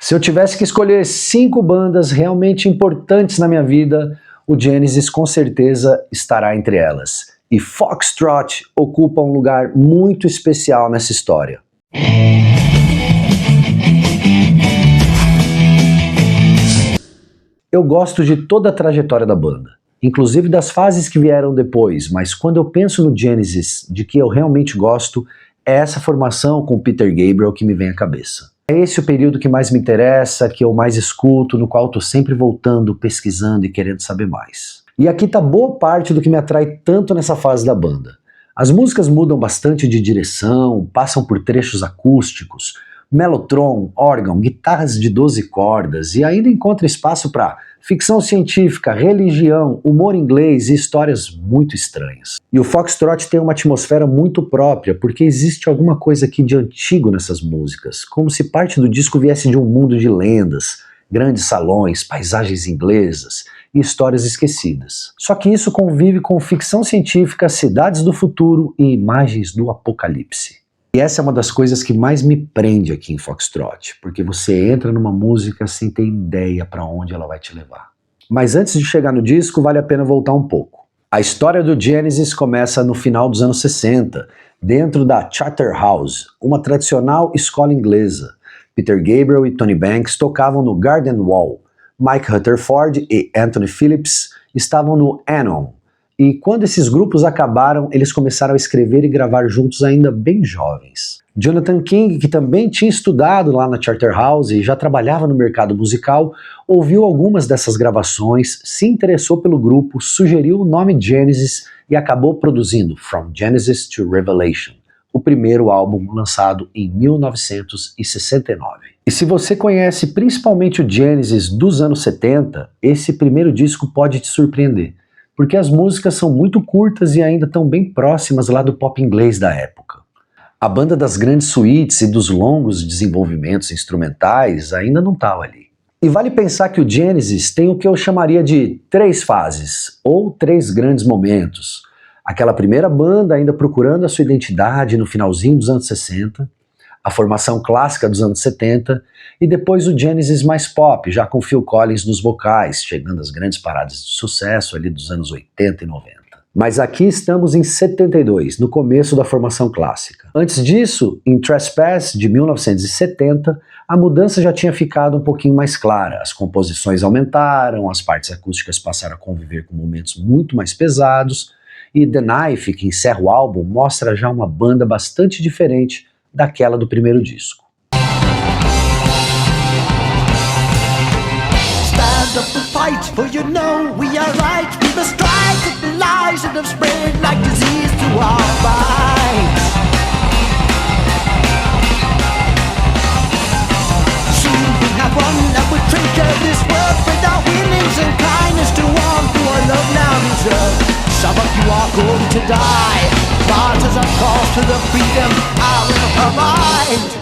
Se eu tivesse que escolher 5 bandas realmente importantes na minha vida, o Genesis com certeza estará entre elas. E Foxtrot ocupa um lugar muito especial nessa história. Eu gosto de toda a trajetória da banda, inclusive das fases que vieram depois, mas quando eu penso no Genesis, de que eu realmente gosto, é essa formação com Peter Gabriel que me vem à cabeça. É esse o período que mais me interessa, que eu mais escuto, no qual estou sempre voltando, pesquisando e querendo saber mais. E aqui está boa parte do que me atrai tanto nessa fase da banda. As músicas mudam bastante de direção, passam por trechos acústicos, mellotron, órgão, guitarras de 12 cordas e ainda encontra espaço para ficção científica, religião, humor inglês e histórias muito estranhas. E o Foxtrot tem uma atmosfera muito própria, porque existe alguma coisa aqui de antigo nessas músicas, como se parte do disco viesse de um mundo de lendas, grandes salões, paisagens inglesas e histórias esquecidas. Só que isso convive com ficção científica, cidades do futuro e imagens do apocalipse. E essa é uma das coisas que mais me prende aqui em Foxtrot, porque você entra numa música sem ter ideia para onde ela vai te levar. Mas antes de chegar no disco, vale a pena voltar um pouco. A história do Genesis começa no final dos anos 60, dentro da Charterhouse, uma tradicional escola inglesa. Peter Gabriel e Tony Banks tocavam no Garden Wall, Mike Rutherford e Anthony Phillips estavam no Anon. E quando esses grupos acabaram, eles começaram a escrever e gravar juntos ainda bem jovens. Jonathan King, que também tinha estudado lá na Charterhouse e já trabalhava no mercado musical, ouviu algumas dessas gravações, se interessou pelo grupo, sugeriu o nome Genesis e acabou produzindo From Genesis to Revelation, o primeiro álbum lançado em 1969. E se você conhece principalmente o Genesis dos anos 70, esse primeiro disco pode te surpreender, porque as músicas são muito curtas e ainda estão bem próximas lá do pop inglês da época. A banda das grandes suítes e dos longos desenvolvimentos instrumentais ainda não estava ali. E vale pensar que o Genesis tem o que eu chamaria de 3 fases, ou 3 grandes momentos. Aquela primeira banda ainda procurando a sua identidade no finalzinho dos anos 60, a formação clássica dos anos 70 e depois o Genesis mais pop, já com Phil Collins nos vocais, chegando às grandes paradas de sucesso ali dos anos 80 e 90. Mas aqui estamos em 72, no começo da formação clássica. Antes disso, em Trespass, de 1970, a mudança já tinha ficado um pouquinho mais clara. As composições aumentaram, as partes acústicas passaram a conviver com momentos muito mais pesados, e The Knife, que encerra o álbum, mostra já uma banda bastante diferente daquela do primeiro disco. Stand up and fight, for you know we are right. We must strike at the lies that have spread like disease through our minds. Soon we have won and we trigger this world with our winnings and kindness to one who our love now deserves. Some of you are going to die, martyrs are called to the freedom out of her mind.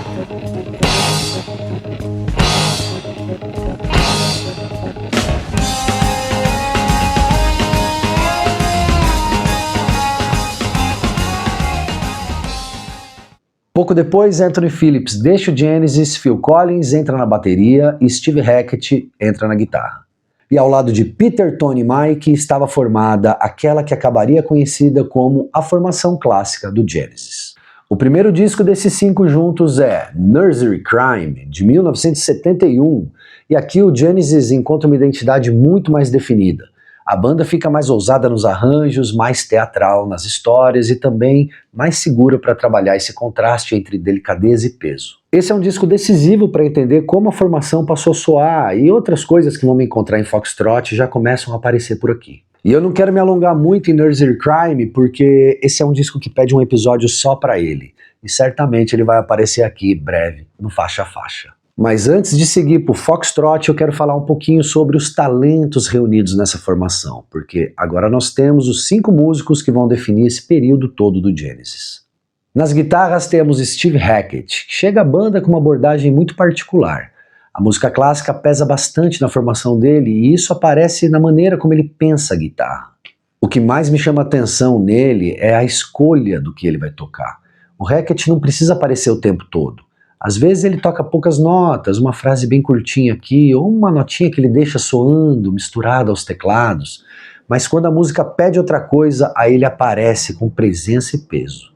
Pouco depois, Anthony Phillips deixa o Genesis, Phil Collins entra na bateria e Steve Hackett entra na guitarra. E ao lado de Peter, Tony e Mike estava formada aquela que acabaria conhecida como a formação clássica do Genesis. O primeiro disco desses 5 juntos é Nursery Crime, de 1971, e aqui o Genesis encontra uma identidade muito mais definida. A banda fica mais ousada nos arranjos, mais teatral nas histórias e também mais segura para trabalhar esse contraste entre delicadeza e peso. Esse é um disco decisivo para entender como a formação passou a soar e outras coisas que vão me encontrar em Foxtrot já começam a aparecer por aqui. E eu não quero me alongar muito em Nursery Crime porque esse é um disco que pede um episódio só para ele e certamente ele vai aparecer aqui breve no Faixa a Faixa. Mas antes de seguir para o Foxtrot, eu quero falar um pouquinho sobre os talentos reunidos nessa formação, porque agora nós temos os 5 músicos que vão definir esse período todo do Genesis. Nas guitarras temos Steve Hackett, que chega à banda com uma abordagem muito particular. A música clássica pesa bastante na formação dele e isso aparece na maneira como ele pensa a guitarra. O que mais me chama a atenção nele é a escolha do que ele vai tocar. O Hackett não precisa aparecer o tempo todo. Às vezes ele toca poucas notas, uma frase bem curtinha aqui, ou uma notinha que ele deixa soando, misturada aos teclados, mas quando a música pede outra coisa, aí ele aparece com presença e peso.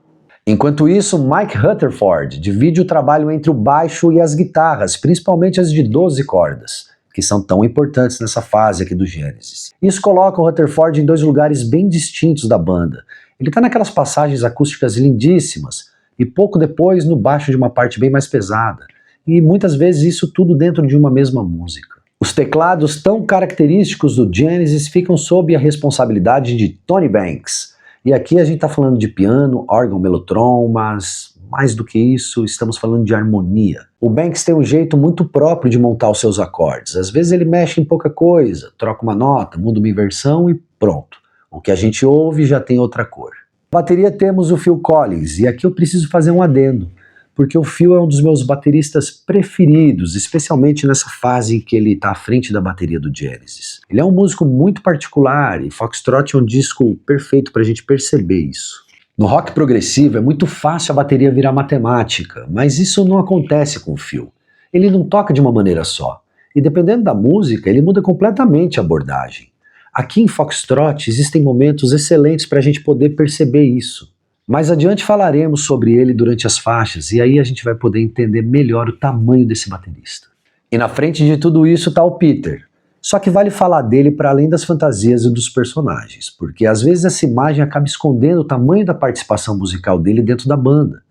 Enquanto isso, Mike Rutherford divide o trabalho entre o baixo e as guitarras, principalmente as de 12 cordas, que são tão importantes nessa fase aqui do Genesis. Isso coloca o Rutherford em dois lugares bem distintos da banda. Ele está naquelas passagens acústicas lindíssimas, e pouco depois no baixo de uma parte bem mais pesada, e muitas vezes isso tudo dentro de uma mesma música. Os teclados tão característicos do Genesis ficam sob a responsabilidade de Tony Banks, e aqui a gente está falando de piano, órgão, mellotron, mas mais do que isso, estamos falando de harmonia. O Banks tem um jeito muito próprio de montar os seus acordes, às vezes ele mexe em pouca coisa, troca uma nota, muda uma inversão e pronto. O que a gente ouve já tem outra cor. Na bateria temos o Phil Collins, e aqui eu preciso fazer um adendo, porque o Phil é um dos meus bateristas preferidos, especialmente nessa fase em que ele está à frente da bateria do Genesis. Ele é um músico muito particular, e Foxtrot é um disco perfeito para a gente perceber isso. No rock progressivo é muito fácil a bateria virar matemática, mas isso não acontece com o Phil. Ele não toca de uma maneira só, e dependendo da música, ele muda completamente a abordagem. Aqui em Foxtrot existem momentos excelentes para a gente poder perceber isso. Mais adiante falaremos sobre ele durante as faixas, e aí a gente vai poder entender melhor o tamanho desse baterista. E na frente de tudo isso está o Peter. Só que vale falar dele para além das fantasias e dos personagens, porque às vezes essa imagem acaba escondendo o tamanho da participação musical dele dentro da banda.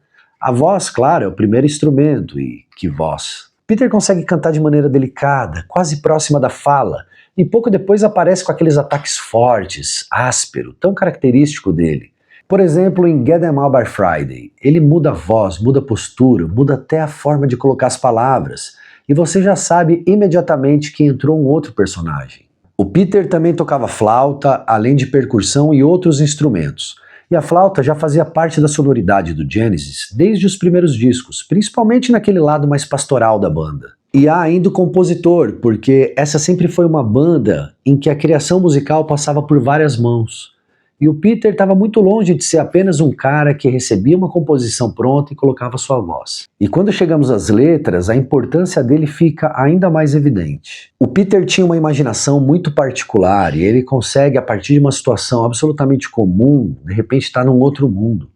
A voz, claro, é o primeiro instrumento, e que voz! Peter consegue cantar de maneira delicada, quase próxima da fala, e pouco depois aparece com aqueles ataques fortes, áspero, tão característico dele. Por exemplo, em Get 'Em Out by Friday, ele muda a voz, muda a postura, muda até a forma de colocar as palavras, e você já sabe imediatamente que entrou um outro personagem. O Peter também tocava flauta, além de percussão e outros instrumentos, e a flauta já fazia parte da sonoridade do Genesis desde os primeiros discos, principalmente naquele lado mais pastoral da banda. E há ainda o compositor, porque essa sempre foi uma banda em que a criação musical passava por várias mãos. E o Peter estava muito longe de ser apenas um cara que recebia uma composição pronta e colocava sua voz. E quando chegamos às letras, a importância dele fica ainda mais evidente. O Peter tinha uma imaginação muito particular e ele consegue, a partir de uma situação absolutamente comum, de repente estar num outro mundo.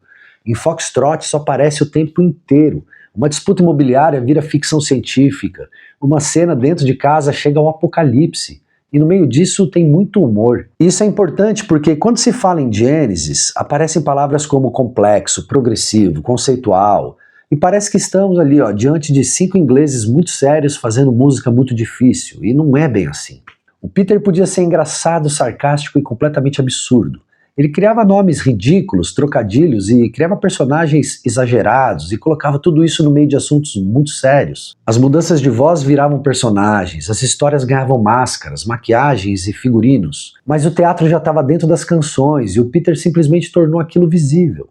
Em Foxtrot isso aparece o tempo inteiro. Uma disputa imobiliária vira ficção científica, uma cena dentro de casa chega ao apocalipse, e no meio disso tem muito humor. Isso é importante porque quando se fala em Genesis, aparecem palavras como complexo, progressivo, conceitual, e parece que estamos ali diante de 5 ingleses muito sérios fazendo música muito difícil, e não é bem assim. O Peter podia ser engraçado, sarcástico e completamente absurdo. Ele criava nomes ridículos, trocadilhos e criava personagens exagerados e colocava tudo isso no meio de assuntos muito sérios. As mudanças de voz viravam personagens, as histórias ganhavam máscaras, maquiagens e figurinos. Mas o teatro já estava dentro das canções e o Peter simplesmente tornou aquilo visível.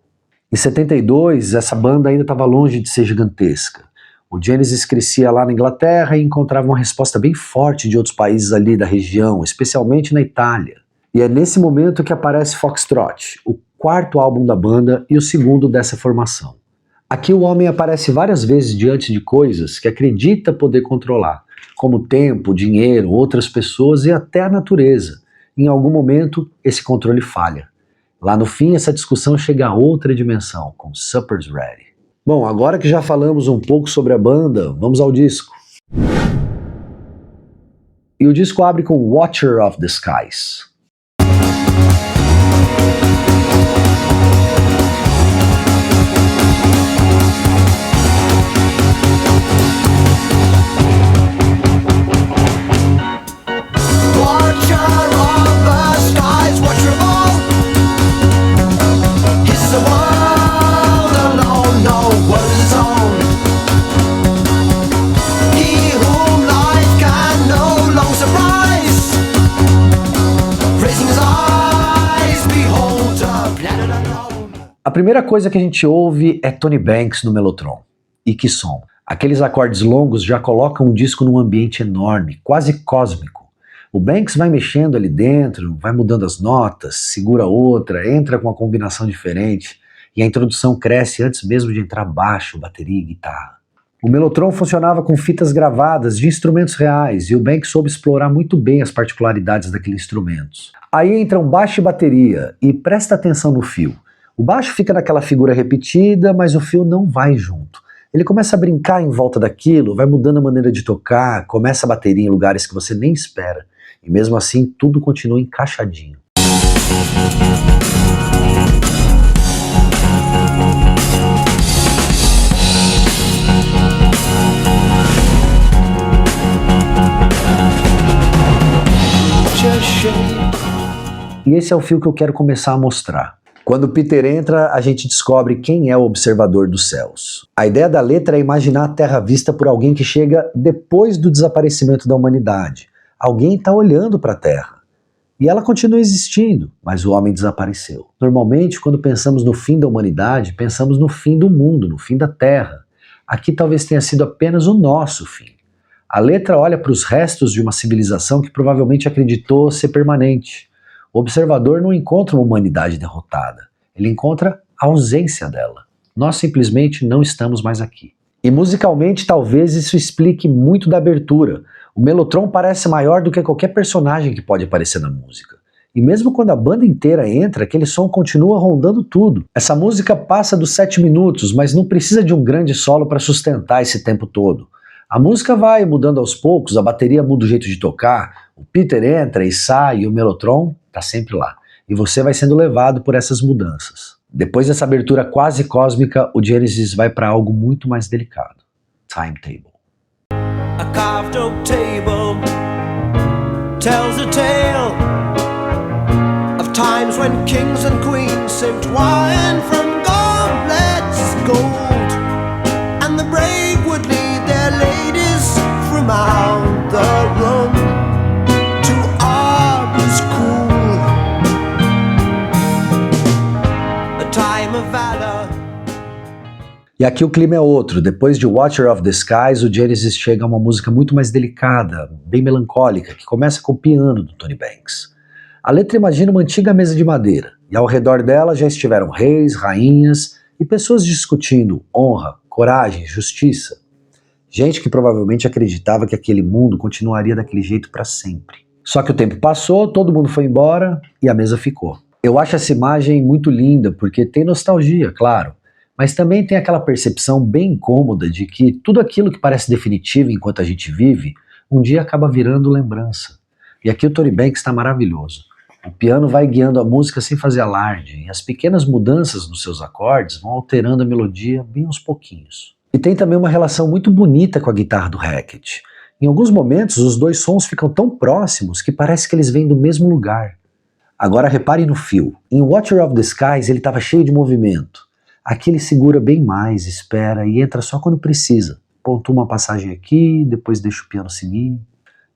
Em 72, essa banda ainda estava longe de ser gigantesca. O Genesis crescia lá na Inglaterra e encontrava uma resposta bem forte de outros países ali da região, especialmente na Itália. E é nesse momento que aparece Foxtrot, o 4º álbum da banda e o 2º dessa formação. Aqui o homem aparece várias vezes diante de coisas que acredita poder controlar, como tempo, dinheiro, outras pessoas e até a natureza. Em algum momento, esse controle falha. Lá no fim, essa discussão chega a outra dimensão, com Supper's Ready. Bom, agora que já falamos um pouco sobre a banda, vamos ao disco. E o disco abre com Watcher of the Skies. A primeira coisa que a gente ouve é Tony Banks no mellotron. E que som! Aqueles acordes longos já colocam o disco num ambiente enorme, quase cósmico. O Banks vai mexendo ali dentro, vai mudando as notas, segura outra, entra com uma combinação diferente, e a introdução cresce antes mesmo de entrar baixo, bateria e guitarra. O Mellotron funcionava com fitas gravadas de instrumentos reais e o Banks soube explorar muito bem as particularidades daqueles instrumentos. Aí entram baixo e bateria, e presta atenção no fio. O baixo fica naquela figura repetida, mas o fio não vai junto. Ele começa a brincar em volta daquilo, vai mudando a maneira de tocar, começa a bateria em lugares que você nem espera. E mesmo assim, tudo continua encaixadinho. E esse é o fio que eu quero começar a mostrar. Quando Peter entra, a gente descobre quem é o observador dos céus. A ideia da letra é imaginar a Terra vista por alguém que chega depois do desaparecimento da humanidade. Alguém está olhando para a Terra. E ela continua existindo, mas o homem desapareceu. Normalmente, quando pensamos no fim da humanidade, pensamos no fim do mundo, no fim da Terra. Aqui talvez tenha sido apenas o nosso fim. A letra olha para os restos de uma civilização que provavelmente acreditou ser permanente. O observador não encontra uma humanidade derrotada, ele encontra a ausência dela. Nós simplesmente não estamos mais aqui. E musicalmente talvez isso explique muito da abertura. O Mellotron parece maior do que qualquer personagem que pode aparecer na música. E mesmo quando a banda inteira entra, aquele som continua rondando tudo. Essa música passa dos 7 minutos, mas não precisa de um grande solo para sustentar esse tempo todo. A música vai mudando aos poucos, a bateria muda o jeito de tocar, o Peter entra e sai e o Mellotron está sempre lá. E você vai sendo levado por essas mudanças. Depois dessa abertura quase cósmica, o Genesis vai para algo muito mais delicado. Timetable. A carved oak table tells a tale of times when kings and queens sipped wine from goblets gold, and the brave would lead their ladies from out the room to arbors cool, a time of valor. E aqui o clima é outro. Depois de Watcher of the Skies, o Genesis chega a uma música muito mais delicada, bem melancólica, que começa com o piano do Tony Banks. A letra imagina uma antiga mesa de madeira, e ao redor dela já estiveram reis, rainhas e pessoas discutindo honra, coragem, justiça. Gente que provavelmente acreditava que aquele mundo continuaria daquele jeito para sempre. Só que o tempo passou, todo mundo foi embora e a mesa ficou. Eu acho essa imagem muito linda, porque tem nostalgia, claro. Mas também tem aquela percepção bem incômoda de que tudo aquilo que parece definitivo enquanto a gente vive, um dia acaba virando lembrança. E aqui o Tony Banks está maravilhoso. O piano vai guiando a música sem fazer alarde, e as pequenas mudanças nos seus acordes vão alterando a melodia bem aos pouquinhos. E tem também uma relação muito bonita com a guitarra do Hackett. Em alguns momentos, os dois sons ficam tão próximos que parece que eles vêm do mesmo lugar. Agora reparem no fio. Em Watcher of the Skies ele estava cheio de movimento. Aqui ele segura bem mais, espera e entra só quando precisa. Pontua uma passagem aqui, depois deixa o piano seguir.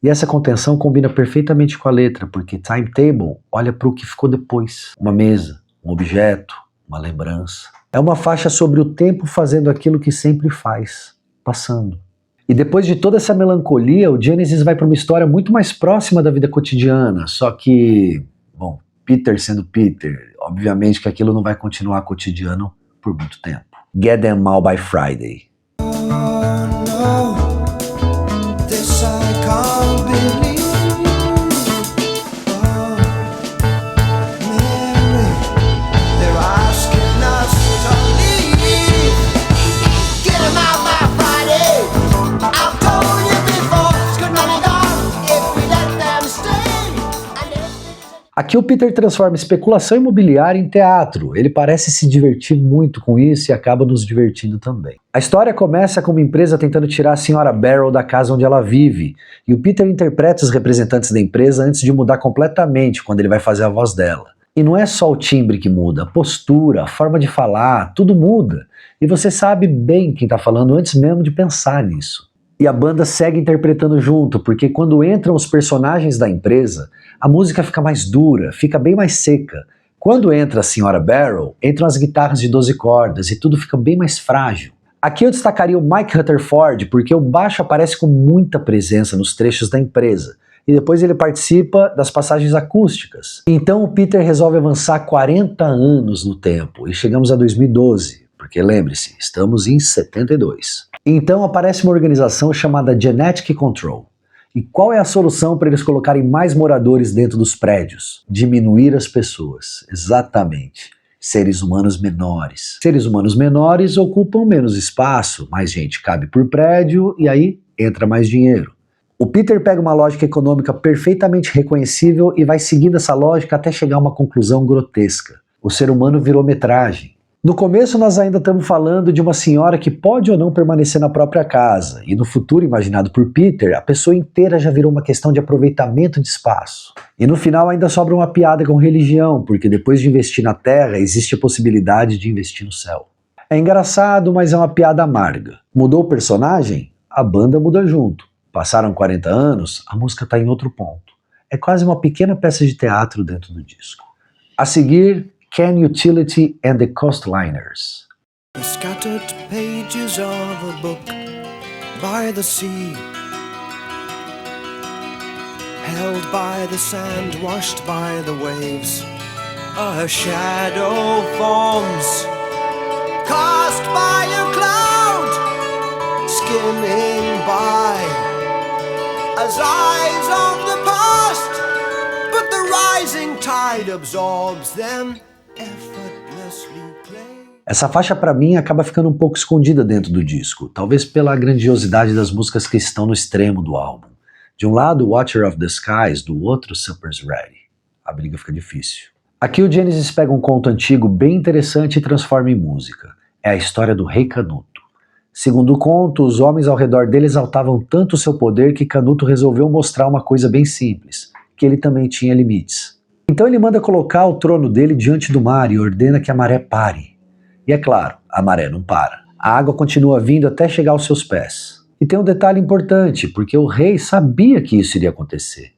E essa contenção combina perfeitamente com a letra, porque Timetable olha para o que ficou depois. Uma mesa, um objeto, uma lembrança. É uma faixa sobre o tempo fazendo aquilo que sempre faz, passando. E depois de toda essa melancolia, o Genesis vai para uma história muito mais próxima da vida cotidiana, só que, bom, Peter sendo Peter, obviamente que aquilo não vai continuar cotidiano por muito tempo. Get Them All by Friday. Aqui o Peter transforma especulação imobiliária em teatro. Ele parece se divertir muito com isso e acaba nos divertindo também. A história começa com uma empresa tentando tirar a Sra. Barrow da casa onde ela vive, e o Peter interpreta os representantes da empresa antes de mudar completamente quando ele vai fazer a voz dela. E não é só o timbre que muda, a postura, a forma de falar, tudo muda. E você sabe bem quem está falando antes mesmo de pensar nisso. E a banda segue interpretando junto, porque quando entram os personagens da empresa, a música fica mais dura, fica bem mais seca. Quando entra a Sra. Barrow, entram as guitarras de 12 cordas e tudo fica bem mais frágil. Aqui eu destacaria o Mike Rutherford, porque o baixo aparece com muita presença nos trechos da empresa, e depois ele participa das passagens acústicas. Então o Peter resolve avançar 40 anos no tempo, e chegamos a 2012, porque lembre-se, estamos em 72. Então aparece uma organização chamada Genetic Control. E qual é a solução para eles colocarem mais moradores dentro dos prédios? Diminuir as pessoas. Exatamente. Seres humanos menores. Seres humanos menores ocupam menos espaço, mais gente cabe por prédio e aí entra mais dinheiro. O Peter pega uma lógica econômica perfeitamente reconhecível e vai seguindo essa lógica até chegar a uma conclusão grotesca. O ser humano virou metragem. No começo nós ainda estamos falando de uma senhora que pode ou não permanecer na própria casa, e no futuro imaginado por Peter, a pessoa inteira já virou uma questão de aproveitamento de espaço. E no final ainda sobra uma piada com religião, porque depois de investir na terra, existe a possibilidade de investir no céu. É engraçado, mas é uma piada amarga. Mudou o personagem? A banda muda junto. Passaram 40 anos, a música está em outro ponto. É quase uma pequena peça de teatro dentro do disco. A seguir, Ken Utility and the Coastliners. The scattered pages of a book by the sea, held by the sand, washed by the waves. A shadow forms, cast by a cloud, skimming by, as eyes of the past, but the rising tide absorbs them. Essa faixa pra mim acaba ficando um pouco escondida dentro do disco, talvez pela grandiosidade das músicas que estão no extremo do álbum. De um lado, Watcher of the Skies, do outro, Supper's Ready. A briga fica difícil. Aqui o Genesis pega um conto antigo bem interessante e transforma em música. É a história do rei Canuto. Segundo o conto, os homens ao redor dele exaltavam tanto o seu poder que Canuto resolveu mostrar uma coisa bem simples, que ele também tinha limites. Então ele manda colocar o trono dele diante do mar e ordena que a maré pare. E é claro, a maré não para. A água continua vindo até chegar aos seus pés. E tem um detalhe importante, porque o rei sabia que isso iria acontecer.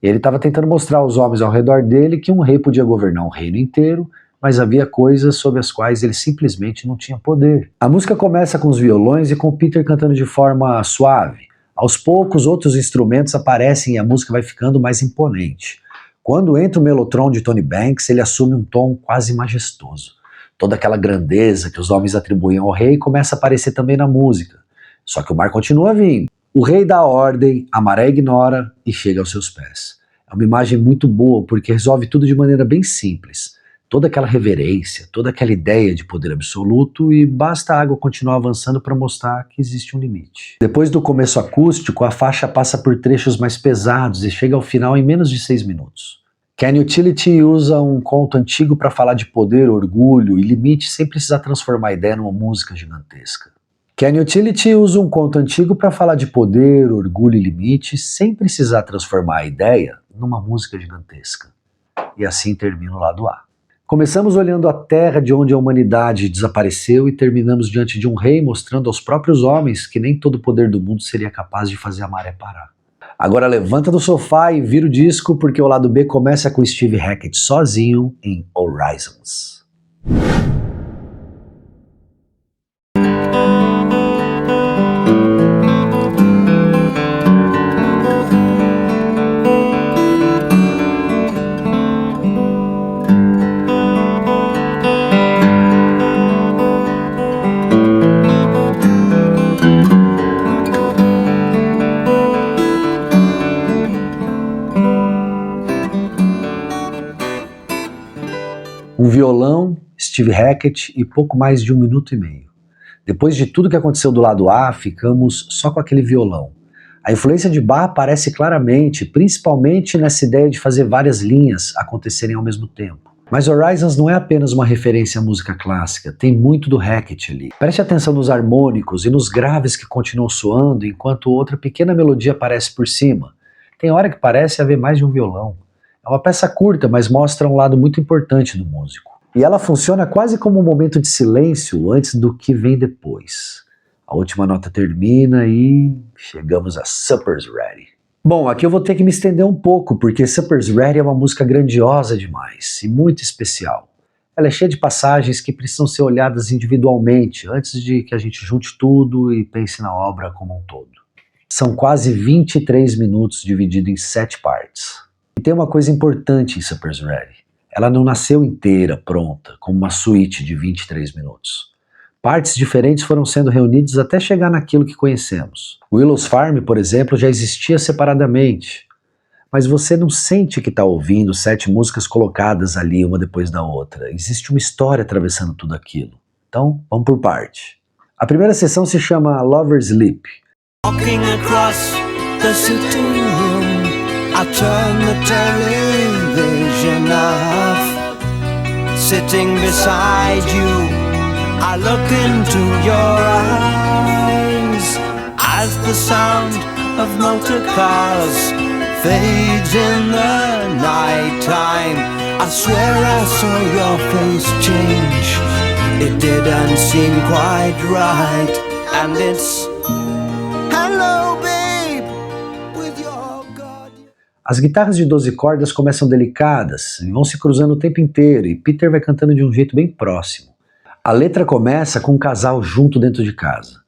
Ele estava tentando mostrar aos homens ao redor dele que um rei podia governar um reino inteiro, mas havia coisas sobre as quais ele simplesmente não tinha poder. A música começa com os violões e com o Peter cantando de forma suave. Aos poucos, outros instrumentos aparecem e a música vai ficando mais imponente. Quando entra o Mellotron de Tony Banks, ele assume um tom quase majestoso. Toda aquela grandeza que os homens atribuíam ao rei começa a aparecer também na música. Só que o mar continua vindo. O rei dá ordem, a maré ignora e chega aos seus pés. É uma imagem muito boa porque resolve tudo de maneira bem simples. Toda aquela reverência, toda aquela ideia de poder absoluto e basta a água continuar avançando para mostrar que existe um limite. Depois do começo acústico, a faixa passa por trechos mais pesados e chega ao final em menos de 6 minutos. Ken Utility usa um conto antigo para falar de poder, orgulho e limite sem precisar transformar a ideia numa música gigantesca. Ken Utility usa um conto antigo para falar de poder, orgulho e limite sem precisar transformar a ideia numa música gigantesca. E assim termina o lado A. Começamos olhando a terra de onde a humanidade desapareceu e terminamos diante de um rei mostrando aos próprios homens que nem todo o poder do mundo seria capaz de fazer a maré parar. Agora levanta do sofá e vira o disco porque o lado B começa com Steve Hackett sozinho em Horizons. Um violão, Steve Hackett e pouco mais de 1 minuto e meio. Depois de tudo que aconteceu do lado A, ficamos só com aquele violão. A influência de Bach aparece claramente, principalmente nessa ideia de fazer várias linhas acontecerem ao mesmo tempo. Mas Horizons não é apenas uma referência à música clássica, tem muito do Hackett ali. Preste atenção nos harmônicos e nos graves que continuam soando enquanto outra pequena melodia aparece por cima. Tem hora que parece haver mais de um violão. É uma peça curta, mas mostra um lado muito importante do músico. E ela funciona quase como um momento de silêncio antes do que vem depois. A última nota termina e chegamos a Supper's Ready. Bom, aqui eu vou ter que me estender um pouco, porque Supper's Ready é uma música grandiosa demais e muito especial. Ela é cheia de passagens que precisam ser olhadas individualmente, antes de que a gente junte tudo e pense na obra como um todo. São quase 23 minutos dividido em 7 partes. E tem uma coisa importante em Supper's Ready. Ela não nasceu inteira, pronta, como uma suíte de 23 minutos. Partes diferentes foram sendo reunidas até chegar naquilo que conhecemos. Willow's Farm, por exemplo, já existia separadamente, mas você não sente que está ouvindo 7 músicas colocadas ali uma depois da outra. Existe uma história atravessando tudo aquilo. Então, vamos por parte. A primeira sessão se chama Lover's Leap. Walking across the sitting room, I turn the television off. Sitting beside you, I look into your eyes. As the sound of motor cars fades in the nighttime, I swear I saw your face change. It didn't seem quite right. And it's hello babe with your God. As guitarras de 12 cordas começam delicadas e vão se cruzando o tempo inteiro, e Peter vai cantando de um jeito bem próximo. A letra começa com um casal junto dentro de casa.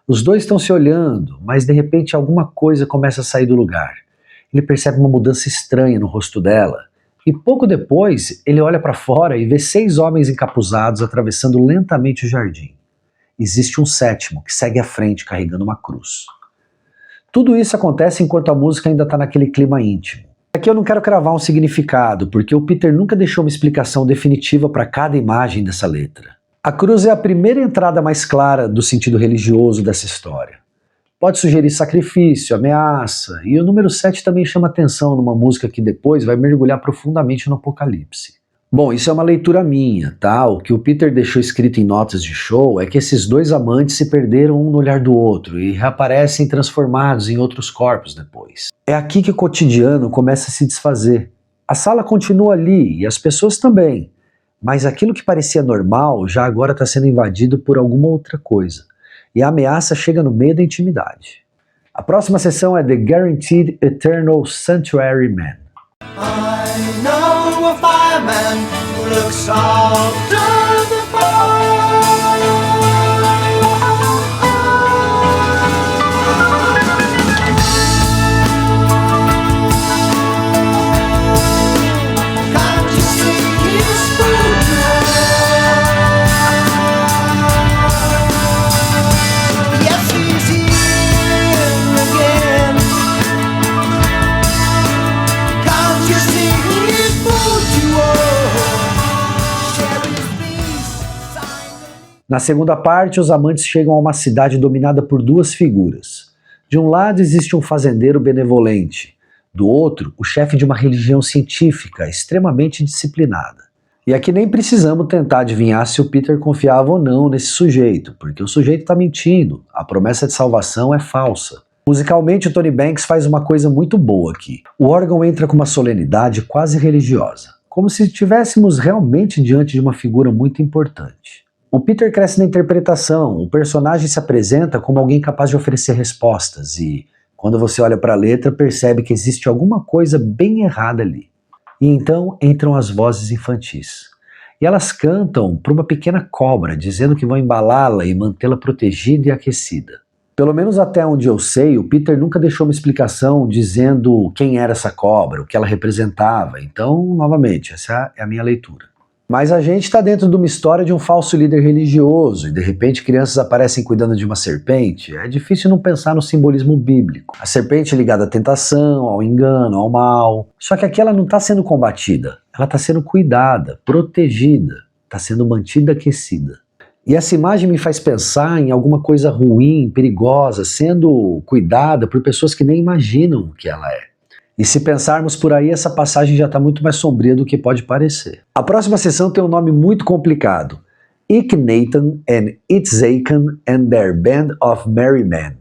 Os dois estão se olhando, mas de repente alguma coisa começa a sair do lugar. Ele percebe uma mudança estranha no rosto dela, e pouco depois ele olha para fora e vê 6 homens encapuzados atravessando lentamente o jardim. Existe um 7º que segue à frente carregando uma cruz. Tudo isso acontece enquanto a música ainda está naquele clima íntimo. Aqui eu não quero cravar um significado, porque o Peter nunca deixou uma explicação definitiva para cada imagem dessa letra. A cruz é a primeira entrada mais clara do sentido religioso dessa história. Pode sugerir sacrifício, ameaça, e o número 7 também chama atenção numa música que depois vai mergulhar profundamente no Apocalipse. Bom, isso é uma leitura minha, tá? O que o Peter deixou escrito em notas de show é que esses 2 amantes se perderam um no olhar do outro e reaparecem transformados em outros corpos depois. É aqui que o cotidiano começa a se desfazer. A sala continua ali e as pessoas também, mas aquilo que parecia normal já agora está sendo invadido por alguma outra coisa. E a ameaça chega no meio da intimidade. A próxima sessão é The Guaranteed Eternal Sanctuary Man. I know a fireman who looks after the fire. Can't you see his footman? Yes, he's here again. Can't you see his footman? Sharing his peace, silent. Na segunda parte, os amantes chegam a uma cidade dominada por 2 figuras. De um lado existe um fazendeiro benevolente, do outro, o chefe de uma religião científica extremamente disciplinada. E aqui nem precisamos tentar adivinhar se o Peter confiava ou não nesse sujeito, porque o sujeito está mentindo, a promessa de salvação é falsa. Musicalmente, o Tony Banks faz uma coisa muito boa aqui. O órgão entra com uma solenidade quase religiosa, como se estivéssemos realmente diante de uma figura muito importante. O Peter cresce na interpretação, o personagem se apresenta como alguém capaz de oferecer respostas e, quando você olha para a letra, percebe que existe alguma coisa bem errada ali. E então entram as vozes infantis. E elas cantam para uma pequena cobra, dizendo que vão embalá-la e mantê-la protegida e aquecida. Pelo menos até onde eu sei, o Peter nunca deixou uma explicação dizendo quem era essa cobra, o que ela representava. Então, novamente, essa é a minha leitura. Mas a gente está dentro de uma história de um falso líder religioso e de repente crianças aparecem cuidando de uma serpente. É difícil não pensar no simbolismo bíblico. A serpente ligada à tentação, ao engano, ao mal. Só que aqui ela não está sendo combatida, ela está sendo cuidada, protegida, está sendo mantida aquecida. E essa imagem me faz pensar em alguma coisa ruim, perigosa, sendo cuidada por pessoas que nem imaginam o que ela é. E se pensarmos por aí, essa passagem já está muito mais sombria do que pode parecer. A próxima sessão tem um nome muito complicado. Iknatan and Itzakan and Their Band of Merry Men.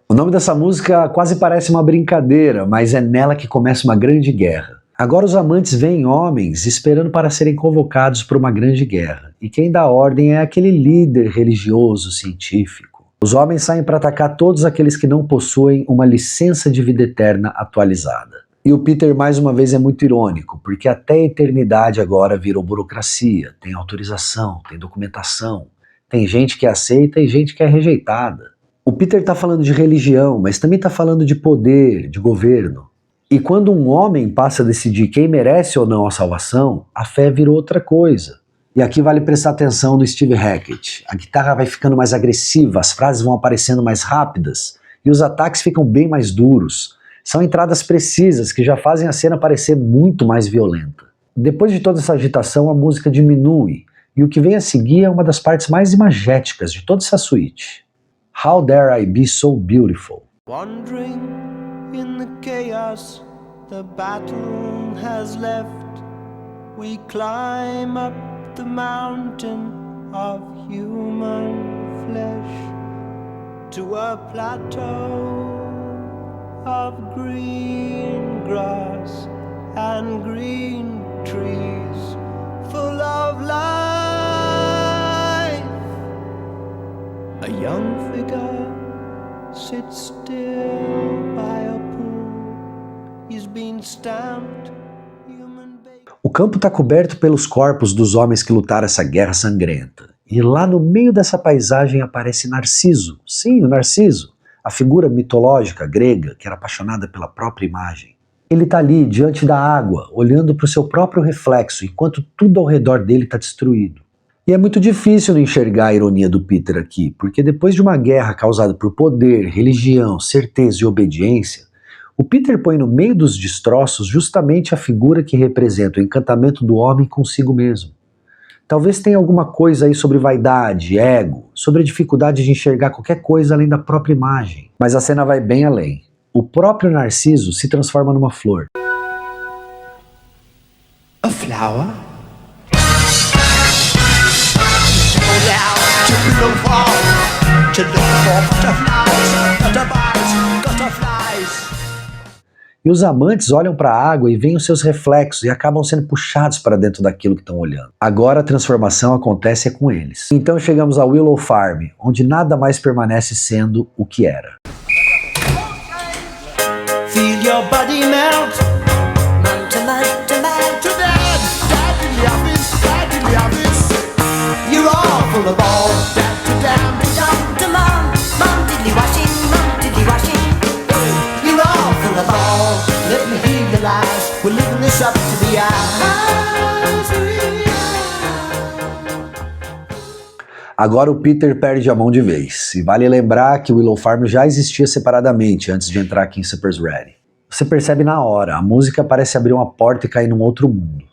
O nome dessa música quase parece uma brincadeira, mas é nela que começa uma grande guerra. Agora os amantes veem homens esperando para serem convocados para uma grande guerra. E quem dá ordem é aquele líder religioso, científico. Os homens saem para atacar todos aqueles que não possuem uma licença de vida eterna atualizada. E o Peter mais uma vez é muito irônico, porque até a eternidade agora virou burocracia, tem autorização, tem documentação, tem gente que é aceita e gente que é rejeitada. O Peter está falando de religião, mas também está falando de poder, de governo. E quando um homem passa a decidir quem merece ou não a salvação, a fé virou outra coisa. E aqui vale prestar atenção no Steve Hackett. A guitarra vai ficando mais agressiva, as frases vão aparecendo mais rápidas e os ataques ficam bem mais duros. São entradas precisas que já fazem a cena parecer muito mais violenta. Depois de toda essa agitação, a música diminui e o que vem a seguir é uma das partes mais imagéticas de toda essa suíte. How Dare I Be So Beautiful. Wandering in the chaos the battle has left, we climb up the mountain of human flesh to a plateau of green grass and green trees full of life. A young figure sits still by a pool. He's been stamped. O campo está coberto pelos corpos dos homens que lutaram essa guerra sangrenta. E lá no meio dessa paisagem aparece Narciso. Sim, o Narciso, a figura mitológica grega que era apaixonada pela própria imagem. Ele está ali, diante da água, olhando para o seu próprio reflexo, enquanto tudo ao redor dele está destruído. E é muito difícil não enxergar a ironia do Peter aqui, porque depois de uma guerra causada por poder, religião, certeza e obediência, o Peter põe no meio dos destroços justamente a figura que representa o encantamento do homem consigo mesmo. Talvez tenha alguma coisa aí sobre vaidade, ego, sobre a dificuldade de enxergar qualquer coisa além da própria imagem. Mas a cena vai bem além. O próprio Narciso se transforma numa flor. A flower? E os amantes olham para a água e veem os seus reflexos e acabam sendo puxados para dentro daquilo que estão olhando. Agora a transformação acontece com eles. Então chegamos a Willow Farm, onde nada mais permanece sendo o que era. Feel your body melt. Man to man to man to dad. Dad in the office, dad in the office. You're all full of all. Dad to dad to dad to mom. Mom diddly washing, mom diddly washing. You're all full of all. Let me hear your lies. We're living this up to the Agora o Peter perde a mão de vez. E vale lembrar que Willow Farm já existia separadamente antes de entrar aqui em Supper's Ready. Você percebe na hora, a música parece abrir uma porta e cair num outro mundo.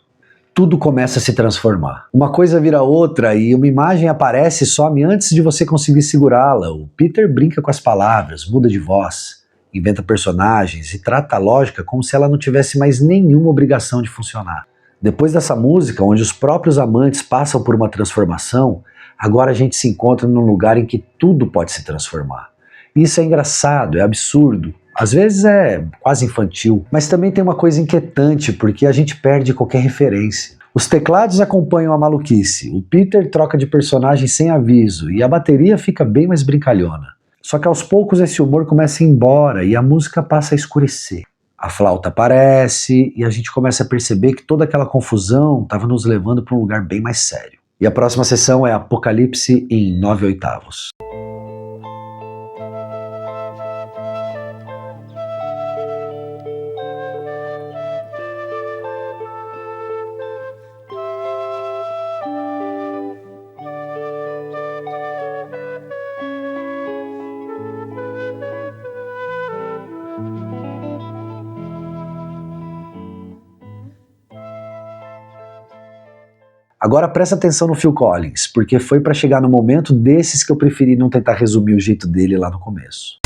Tudo começa a se transformar. Uma coisa vira outra e uma imagem aparece e some antes de você conseguir segurá-la. O Peter brinca com as palavras, muda de voz, inventa personagens e trata a lógica como se ela não tivesse mais nenhuma obrigação de funcionar. Depois dessa música, onde os próprios amantes passam por uma transformação, agora a gente se encontra num lugar em que tudo pode se transformar. Isso é engraçado, é absurdo, às vezes é quase infantil, mas também tem uma coisa inquietante, porque a gente perde qualquer referência. Os teclados acompanham a maluquice, o Peter troca de personagem sem aviso e a bateria fica bem mais brincalhona. Só que aos poucos esse humor começa a ir embora e a música passa a escurecer. A flauta aparece e a gente começa a perceber que toda aquela confusão estava nos levando para um lugar bem mais sério. E a próxima sessão é Apocalipse em 9/8. Agora presta atenção no Phil Collins, porque foi para chegar no momento desses que eu preferi não tentar resumir o jeito dele lá no começo.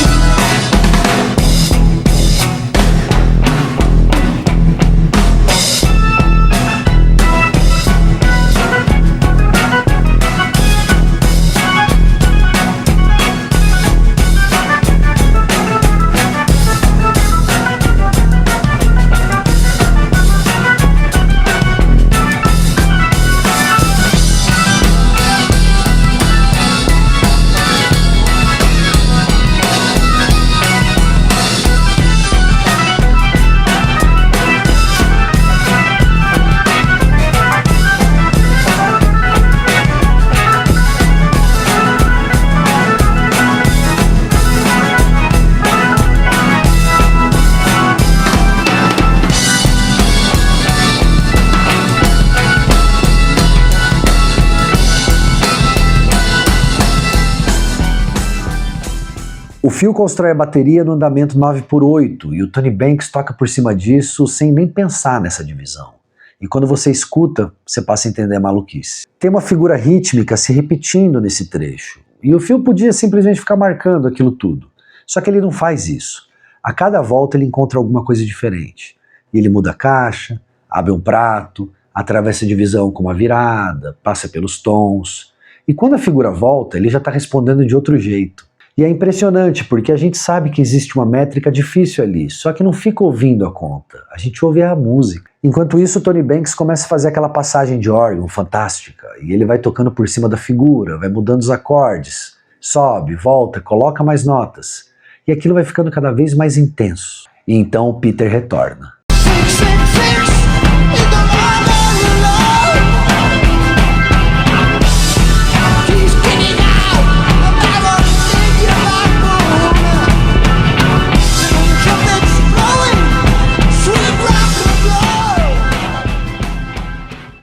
O Phil constrói a bateria no andamento 9/8 e o Tony Banks toca por cima disso sem nem pensar nessa divisão. E quando você escuta, você passa a entender a maluquice. Tem uma figura rítmica se repetindo nesse trecho. E o Phil podia simplesmente ficar marcando aquilo tudo. Só que ele não faz isso. A cada volta ele encontra alguma coisa diferente. E ele muda a caixa, abre um prato, atravessa a divisão com uma virada, passa pelos tons. E quando a figura volta, ele já está respondendo de outro jeito. E é impressionante, porque a gente sabe que existe uma métrica difícil ali, só que não fica ouvindo a conta, a gente ouve a música. Enquanto isso, o Tony Banks começa a fazer aquela passagem de órgão fantástica, e ele vai tocando por cima da figura, vai mudando os acordes, sobe, volta, coloca mais notas, e aquilo vai ficando cada vez mais intenso. E então o Peter retorna.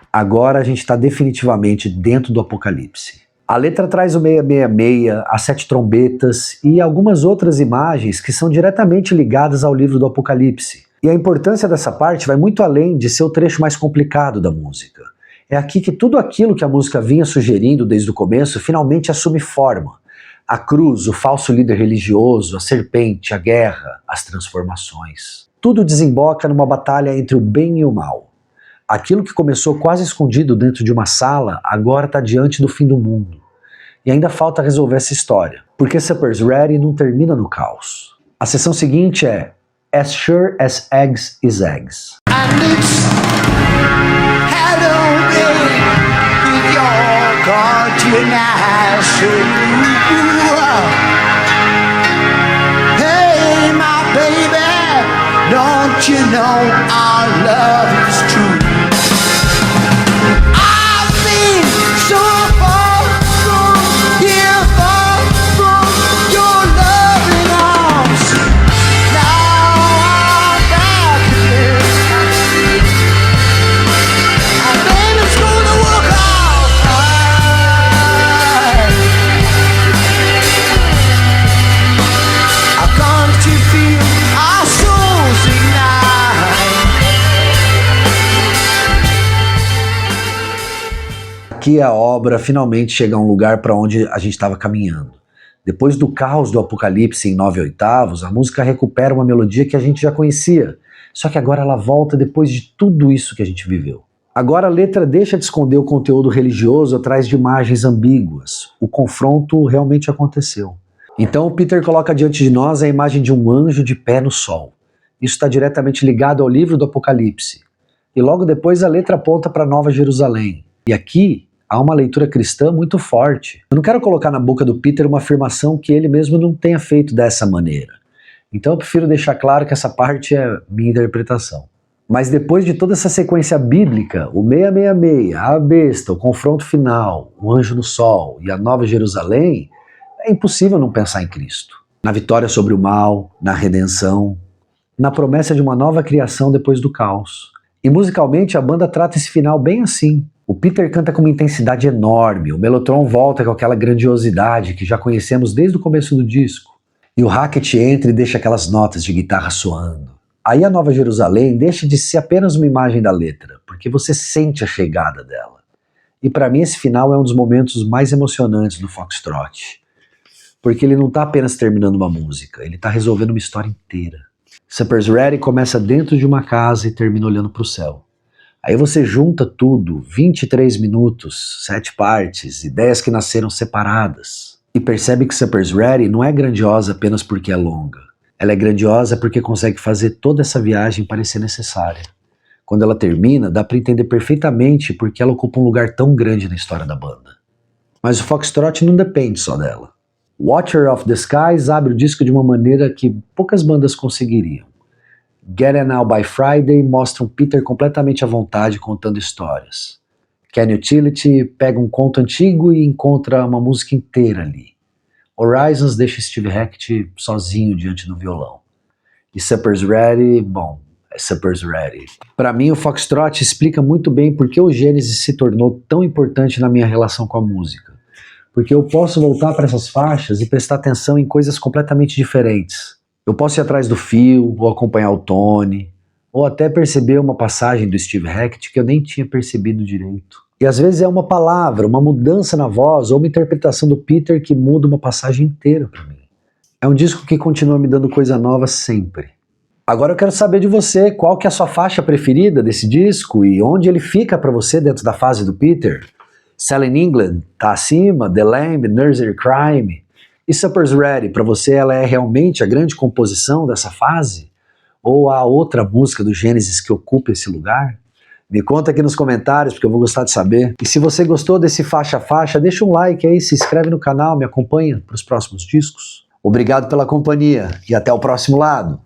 Agora a gente está definitivamente dentro do apocalipse. A letra traz o 666, as 7 trombetas e algumas outras imagens que são diretamente ligadas ao livro do Apocalipse. E a importância dessa parte vai muito além de ser o trecho mais complicado da música. É aqui que tudo aquilo que a música vinha sugerindo desde o começo finalmente assume forma. A cruz, o falso líder religioso, a serpente, a guerra, as transformações. Tudo desemboca numa batalha entre o bem e o mal. Aquilo que começou quase escondido dentro de uma sala, agora está diante do fim do mundo. E ainda falta resolver essa história, porque Supper's Ready não termina no caos. A sessão seguinte é As Sure as Eggs is Eggs. And it's Halloween with your cartoon eyes. Hey my baby, don't you know our love is true? Aqui a obra finalmente chega a um lugar para onde a gente estava caminhando. Depois do caos do Apocalipse em 9/8, a música recupera uma melodia que a gente já conhecia, só que agora ela volta depois de tudo isso que a gente viveu. Agora a letra deixa de esconder o conteúdo religioso atrás de imagens ambíguas. O confronto realmente aconteceu. Então o Peter coloca diante de nós a imagem de um anjo de pé no sol. Isso está diretamente ligado ao livro do Apocalipse. E logo depois a letra aponta para Nova Jerusalém. E aqui há uma leitura cristã muito forte. Eu não quero colocar na boca do Peter uma afirmação que ele mesmo não tenha feito dessa maneira. Então eu prefiro deixar claro que essa parte é minha interpretação. Mas depois de toda essa sequência bíblica, o 666, a besta, o confronto final, o anjo no sol e a Nova Jerusalém, é impossível não pensar em Cristo. Na vitória sobre o mal, na redenção, na promessa de uma nova criação depois do caos. E musicalmente a banda trata esse final bem assim. O Peter canta com uma intensidade enorme, o Mellotron volta com aquela grandiosidade que já conhecemos desde o começo do disco. E o Hackett entra e deixa aquelas notas de guitarra soando. Aí a Nova Jerusalém deixa de ser apenas uma imagem da letra, porque você sente a chegada dela. E para mim esse final é um dos momentos mais emocionantes do Foxtrot. Porque ele não está apenas terminando uma música, ele está resolvendo uma história inteira. Supper's Ready começa dentro de uma casa e termina olhando para o céu. Aí você junta tudo, 23 minutos, 7 partes, ideias que nasceram separadas. E percebe que Supper's Ready não é grandiosa apenas porque é longa. Ela é grandiosa porque consegue fazer toda essa viagem parecer necessária. Quando ela termina, dá para entender perfeitamente porque ela ocupa um lugar tão grande na história da banda. Mas o Foxtrot não depende só dela. Watcher of the Skies abre o disco de uma maneira que poucas bandas conseguiriam. Get It Now by Friday mostra um Peter completamente à vontade contando histórias. Can Utility pega um conto antigo e encontra uma música inteira ali. Horizons deixa Steve Hackett sozinho diante do violão. E Supper's Ready, bom, é Supper's Ready. Para mim o Foxtrot explica muito bem por que o Genesis se tornou tão importante na minha relação com a música. porque eu posso voltar para essas faixas e prestar atenção em coisas completamente diferentes. Eu posso ir atrás do Phil, ou acompanhar o Tony, ou até perceber uma passagem do Steve Hackett que eu nem tinha percebido direito. E às vezes é uma palavra, uma mudança na voz, ou uma interpretação do Peter que muda uma passagem inteira para mim. É um disco que continua me dando coisa nova sempre. Agora eu quero saber de você, qual que é a sua faixa preferida desse disco e onde ele fica para você dentro da fase do Peter? Selling England tá acima, The Lamb, Nursery Crime. E Supper's Ready, para você ela é realmente a grande composição dessa fase? Ou há outra música do Genesis que ocupa esse lugar? Me conta aqui nos comentários, porque eu vou gostar de saber. E se você gostou desse faixa a faixa, deixa um like aí, se inscreve no canal, me acompanha para os próximos discos. Obrigado pela companhia e até o próximo lado.